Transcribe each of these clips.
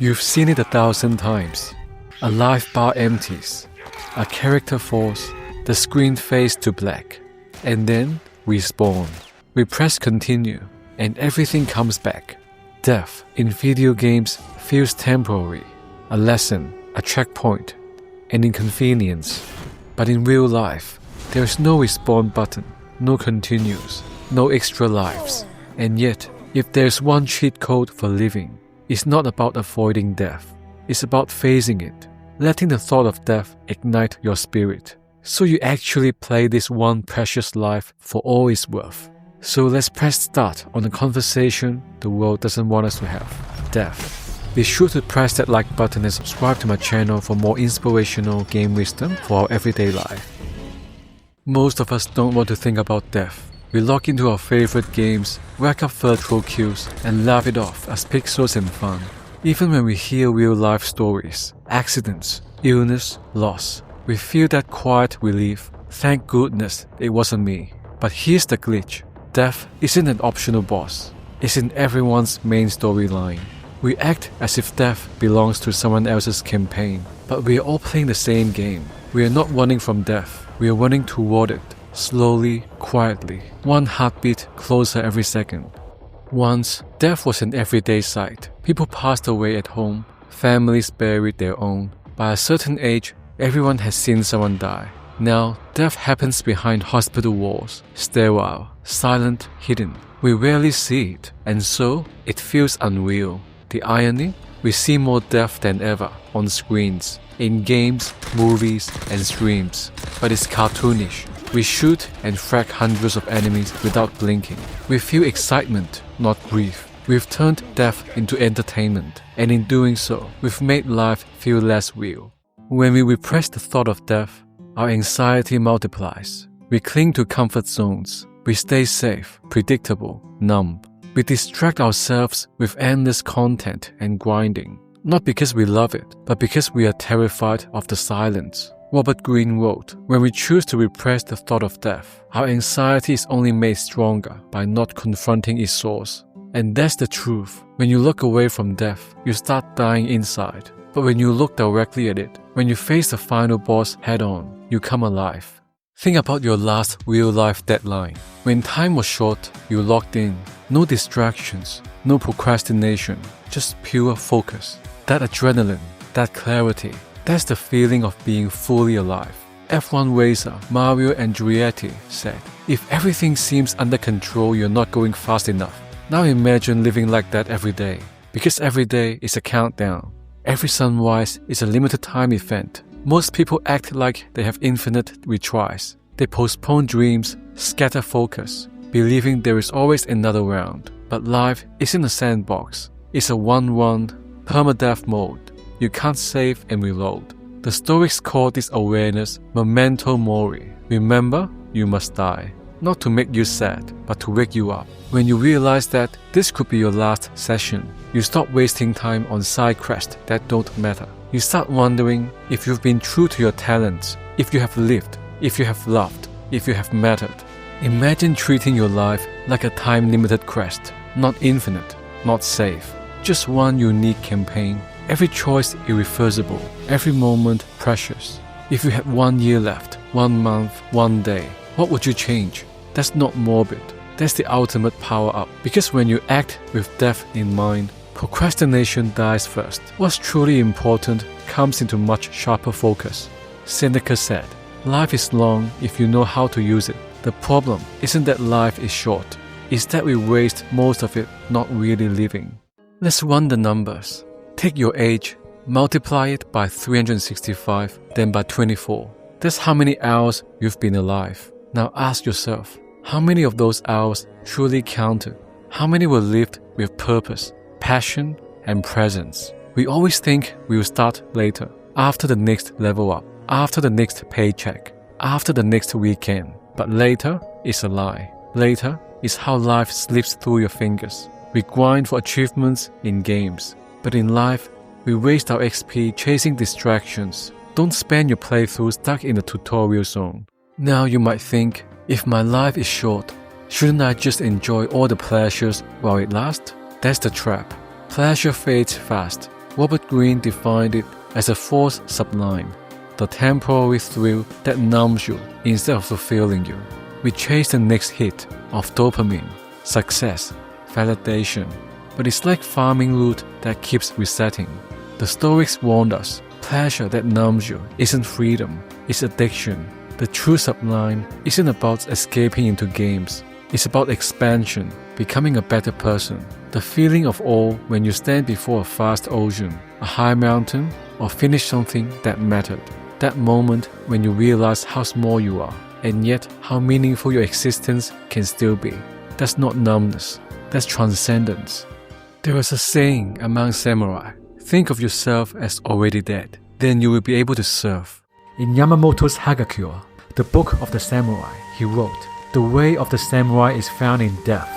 You've seen it 1,000 times. A life bar empties, a character falls, the screen fades to black, and then we spawn. We press continue, and everything comes back. Death in video games feels temporary, a lesson, a checkpoint, an inconvenience. But in real life, there is no respawn button, no continues, no extra lives. And yet, if there's one cheat code for living, it's not about avoiding death. It's about facing it, letting the thought of death ignite your spirit. So you actually play this one precious life for all it's worth. So let's press start on a conversation the world doesn't want us to have. Death. Be sure to press that like button and subscribe to my channel for more inspirational game wisdom for our everyday life. Most of us don't want to think about death. We log into our favorite games, rack up virtual kills, and laugh it off as pixels and fun. Even when we hear real-life stories, accidents, illness, loss, we feel that quiet relief. Thank goodness it wasn't me. But here's the glitch. Death isn't an optional boss. It's in everyone's main storyline. We act as if death belongs to someone else's campaign, but we are all playing the same game. We are not running from death. We are running toward it. Slowly, quietly, one heartbeat closer every second. Once, death was an everyday sight. People passed away at home, families buried their own. By a certain age, everyone has seen someone die. Now, death happens behind hospital walls, sterile, silent, hidden. We rarely see it, and so it feels unreal. The irony? We see more death than ever on screens, in games, movies, and streams. But it's cartoonish. We shoot and frag hundreds of enemies without blinking. We feel excitement, not grief. We've turned death into entertainment, and in doing so, we've made life feel less real. When we repress the thought of death, our anxiety multiplies. We cling to comfort zones. We stay safe, predictable, numb. We distract ourselves with endless content and grinding, not because we love it, but because we are terrified of the silence. Robert Greene wrote, "When we choose to repress the thought of death, our anxiety is only made stronger by not confronting its source." And that's the truth. When you look away from death, you start dying inside. But when you look directly at it, when you face the final boss head-on, you come alive. Think about your last real-life deadline. When time was short, you locked in. No distractions, no procrastination, just pure focus. That adrenaline, that clarity, that's the feeling of being fully alive. F1 racer Mario Andretti said, "If everything seems under control, you're not going fast enough." Now imagine living like that every day, because every day is a countdown. Every sunrise is a limited time event. Most people act like they have infinite retries. They postpone dreams, scatter focus, believing there is always another round. But life isn't a sandbox. It's a one-run, permadeath mode. You can't save and reload. The Stoics call this awareness memento mori. Remember, you must die. Not to make you sad, but to wake you up. When you realize that this could be your last session, you stop wasting time on side quests that don't matter. You start wondering if you've been true to your talents, if you have lived, if you have loved, if you have mattered. Imagine treating your life like a time-limited quest, not infinite, not safe. Just one unique campaign. Every choice irreversible, every moment precious. If you had 1 year left, 1 month, 1 day, what would you change? That's not morbid. That's the ultimate power-up. Because when you act with death in mind, procrastination dies first. What's truly important comes into much sharper focus. Seneca said, "Life is long if you know how to use it." The problem isn't that life is short. It's that we waste most of it not really living. Let's run the numbers. Take your age, multiply it by 365, then by 24. That's how many hours you've been alive. Now ask yourself, how many of those hours truly counted? How many were lived with purpose, passion, and presence? We always think we will start later, after the next level up, after the next paycheck, after the next weekend. But later is a lie. Later is how life slips through your fingers. We grind for achievements in games, but in life, we waste our XP chasing distractions. Don't spend your playthrough stuck in the tutorial zone. Now you might think, if my life is short, shouldn't I just enjoy all the pleasures while it lasts? That's the trap. Pleasure fades fast. Robert Greene defined it as a force sublime, the temporary thrill that numbs you instead of fulfilling you. We chase the next hit of dopamine, success, validation, but it's like farming loot that keeps resetting. The Stoics warned us, pleasure that numbs you isn't freedom, it's addiction. The true sublime isn't about escaping into games, it's about expansion, becoming a better person. The feeling of awe when you stand before a vast ocean, a high mountain, or finish something that mattered. That moment when you realize how small you are, and yet how meaningful your existence can still be. That's not numbness, that's transcendence. There is a saying among samurai, think of yourself as already dead, then you will be able to serve. In Yamamoto's Hagakure, the book of the samurai, he wrote, "The way of the samurai is found in death."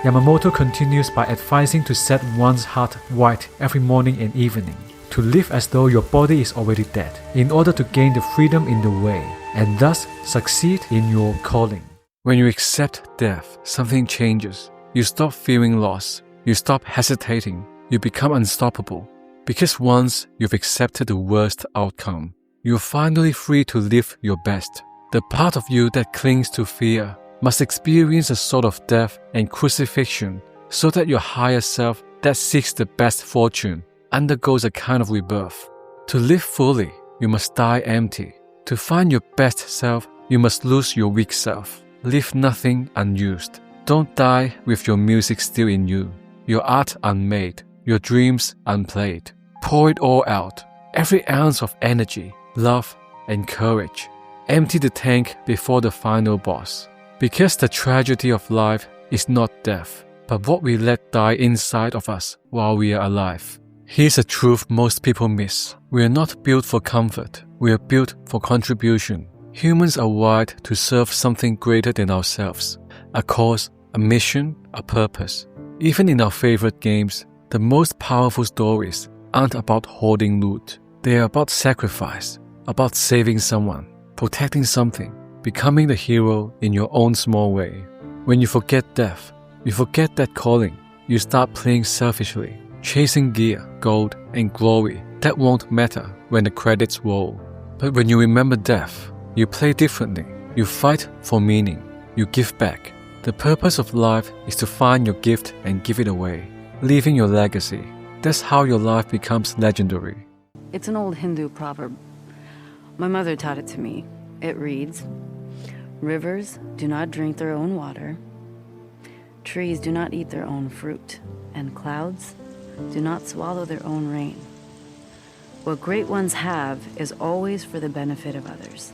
Yamamoto continues by advising to set one's heart white every morning and evening, to live as though your body is already dead, in order to gain the freedom in the way, and thus succeed in your calling. When you accept death, something changes. You stop fearing loss, you stop hesitating, you become unstoppable. Because once you've accepted the worst outcome, you're finally free to live your best. The part of you that clings to fear must experience a sort of death and crucifixion so that your higher self that seeks the best fortune undergoes a kind of rebirth. To live fully, you must die empty. To find your best self, you must lose your weak self. Leave nothing unused. Don't die with your music still in you, your art unmade, your dreams unplayed. Pour it all out, every ounce of energy, love, and courage. Empty the tank before the final boss. Because the tragedy of life is not death, but what we let die inside of us while we are alive. Here's a truth most people miss. We are not built for comfort. We are built for contribution. Humans are wired to serve something greater than ourselves. A cause, a mission, a purpose. Even in our favorite games, the most powerful stories aren't about hoarding loot. They are about sacrifice, about saving someone, protecting something, becoming the hero in your own small way. When you forget death, you forget that calling. You start playing selfishly, chasing gear, gold, and glory that won't matter when the credits roll. But when you remember death, you play differently. You fight for meaning. You give back. The purpose of life is to find your gift and give it away, leaving your legacy. That's how your life becomes legendary. It's an old Hindu proverb. My mother taught it to me. It reads, "Rivers do not drink their own water, trees do not eat their own fruit, and clouds do not swallow their own rain. What great ones have is always for the benefit of others."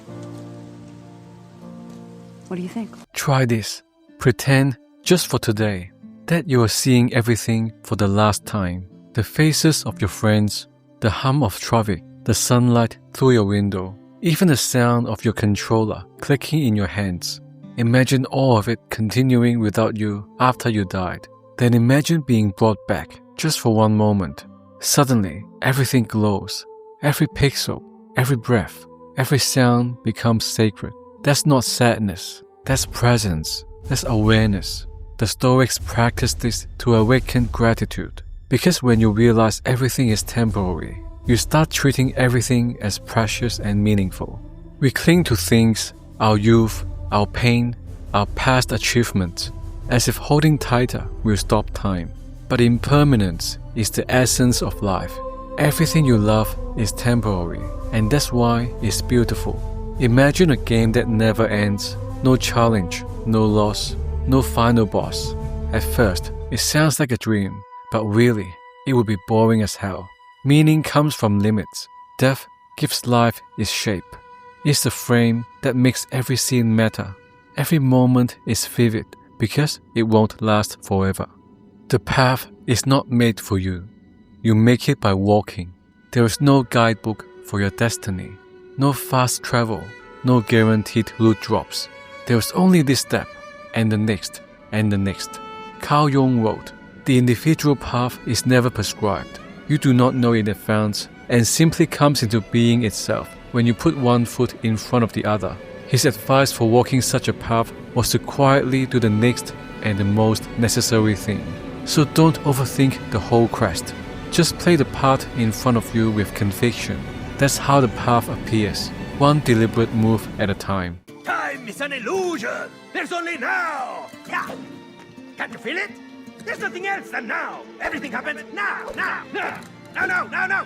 What do you think? Try this. Pretend, just for today, that you are seeing everything for the last time. The faces of your friends, the hum of traffic, the sunlight through your window, even the sound of your controller clicking in your hands. Imagine all of it continuing without you after you died. Then imagine being brought back just for one moment. Suddenly, everything glows. Every pixel, every breath, every sound becomes sacred. That's not sadness. That's presence. That's awareness. The Stoics practice this to awaken gratitude. Because when you realize everything is temporary, you start treating everything as precious and meaningful. We cling to things, our youth, our pain, our past achievements, as if holding tighter will stop time. But impermanence is the essence of life. Everything you love is temporary, and that's why it's beautiful. Imagine a game that never ends, no challenge, no loss, no final boss. At first, it sounds like a dream, but really, it would be boring as hell. Meaning comes from limits. Death gives life its shape. It's the frame that makes every scene matter. Every moment is vivid because it won't last forever. The path is not made for you. You make it by walking. There is no guidebook for your destiny. No fast travel. No guaranteed loot drops. There is only this step, and the next, and the next. Carl Jung wrote, "The individual path is never prescribed. You do not know in advance and simply comes into being itself when you put one foot in front of the other." His advice for walking such a path was to quietly do the next and the most necessary thing. So don't overthink the whole quest. Just play the part in front of you with conviction. That's how the path appears, one deliberate move at a time. Time is an illusion. There's only now. Yeah. Can you feel it? There's nothing else than now. Everything happens now. Can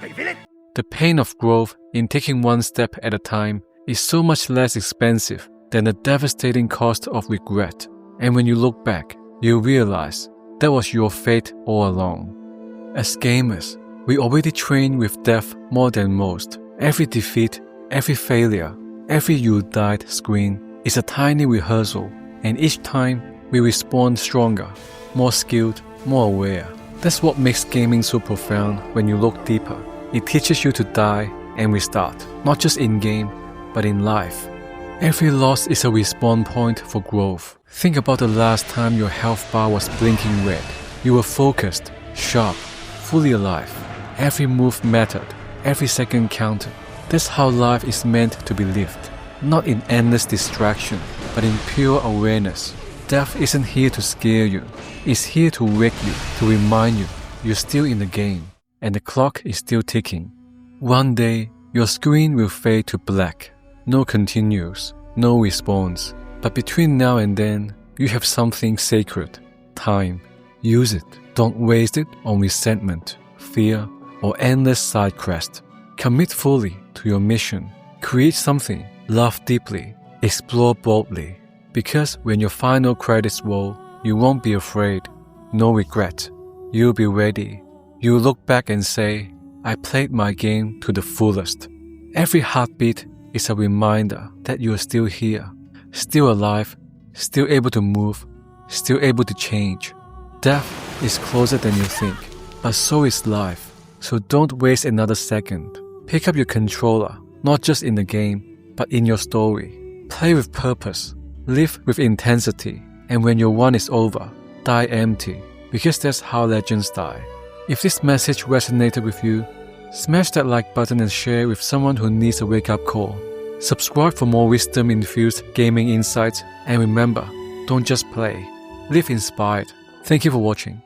you feel it? The pain of growth in taking one step at a time is so much less expensive than the devastating cost of regret. And when you look back, you realize that was your fate all along. As gamers, we already train with death more than most. Every defeat, every failure, every you died screen is a tiny rehearsal, and each time we respond stronger, more skilled, more aware. That's what makes gaming so profound when you look deeper. It teaches you to die and restart, not just in-game, but in life. Every loss is a respawn point for growth. Think about the last time your health bar was blinking red. You were focused, sharp, fully alive. Every move mattered, every second counted. That's how life is meant to be lived. Not in endless distraction, but in pure awareness. Death isn't here to scare you. It's here to wake you, to remind you you're still in the game, and the clock is still ticking. One day, your screen will fade to black. No continues, no response. But between now and then, you have something sacred. Time. Use it. Don't waste it on resentment, fear, or endless side quest. Commit fully to your mission. Create something. Love deeply. Explore boldly. Because when your final credits roll, you won't be afraid. No regret. You'll be ready. You'll look back and say, I played my game to the fullest. Every heartbeat is a reminder that you are still here, still alive, still able to move, still able to change. Death is closer than you think, but so is life. So don't waste another second. Pick up your controller, not just in the game, but in your story. Play with purpose, live with intensity, and when your run is over, die empty, because that's how legends die. If this message resonated with you, smash that like button and share with someone who needs a wake-up call. Subscribe for more wisdom-infused gaming insights, and remember, don't just play. Live inspired. Thank you for watching.